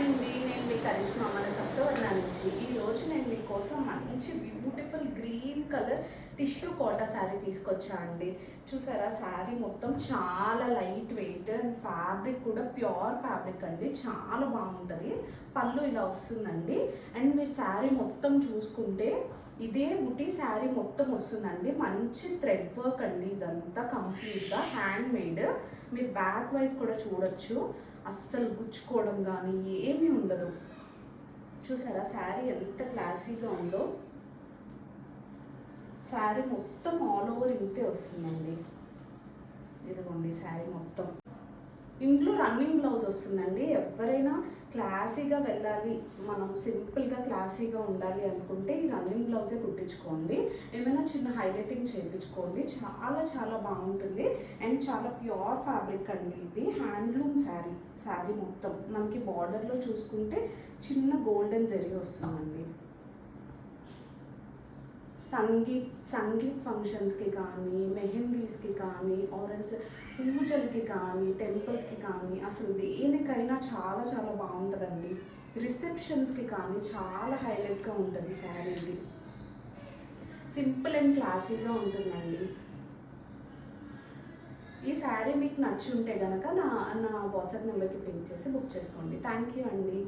అండి, నేను మీ కరిష్మా మన సప్తవర్ణ నుంచి. ఈరోజు నేను మీకోసం మంచి beautiful green colour tissue Kota sari తీసుకొచ్చా అండి. చూసారా, శారీ మొత్తం చాలా లైట్ వెయిట్ అండ్ ఫ్యాబ్రిక్ కూడా ప్యూర్ ఫ్యాబ్రిక్ అండి, చాలా బాగుంటుంది. పళ్ళు ఇలా వస్తుందండి. అండ్ మీరు శారీ మొత్తం చూసుకుంటే ఇదే బుటీ శారీ మొత్తం వస్తుందండి. మంచి థ్రెడ్ వర్క్ అండి, ఇదంతా కంప్లీట్గా హ్యాండ్ మేడ్. మీరు బ్యాక్ వైజ్ కూడా చూడొచ్చు, అస్సలు గుచ్చుకోవడం కానీ ఏమీ ఉండదు. చూసారా శారీ ఎంత క్లాసీగా ఉందో. శారీ మొత్తం ఆల్ ఓవర్ ఇంతే వస్తుందండి. ఇదిగోండి శారీ మొత్తం. ఇంట్లో రన్నింగ్ బ్లౌజ్ వస్తుందండి. ఎవరైనా క్లాసీగా వెళ్ళాలి, మనం సింపుల్గా క్లాసీగా ఉండాలి అనుకుంటే ఈ రన్నింగ్ బ్లౌజే కుట్టించుకోండి. ఏమైనా చిన్న హైలైటింగ్ చేయించుకోండి, చాలా చాలా బాగుంటుంది. అండ్ చాలా ప్యూర్ ఫ్యాబ్రిక్ అండి, ఇది హ్యాండ్లూమ్ శారీ. శారీ మొత్తం మనకి బార్డర్లో చూసుకుంటే చిన్న గోల్డెన్ జరీ వస్తుందండి. సంగీత్ ఫంక్షన్స్కి కానీ, మెహందీస్కి కానీ, ఆర్ఎల్స్ పూజలకి కానీ, టెంపుల్స్కి కానీ, అసలు దేనికైనా చాలా చాలా బాగుంటుందండి. రిసెప్షన్స్కి కానీ చాలా హైలైట్గా ఉంటుంది శారీ. ఇది సింపుల్ అండ్ క్లాసీగా ఉంటుందండి. ఈ శారీ మీకు నచ్చి ఉంటే కనుక నా వాట్సాప్ నెంబర్కి పింక్ చేసి బుక్ చేసుకోండి. థ్యాంక్ యూ అండి.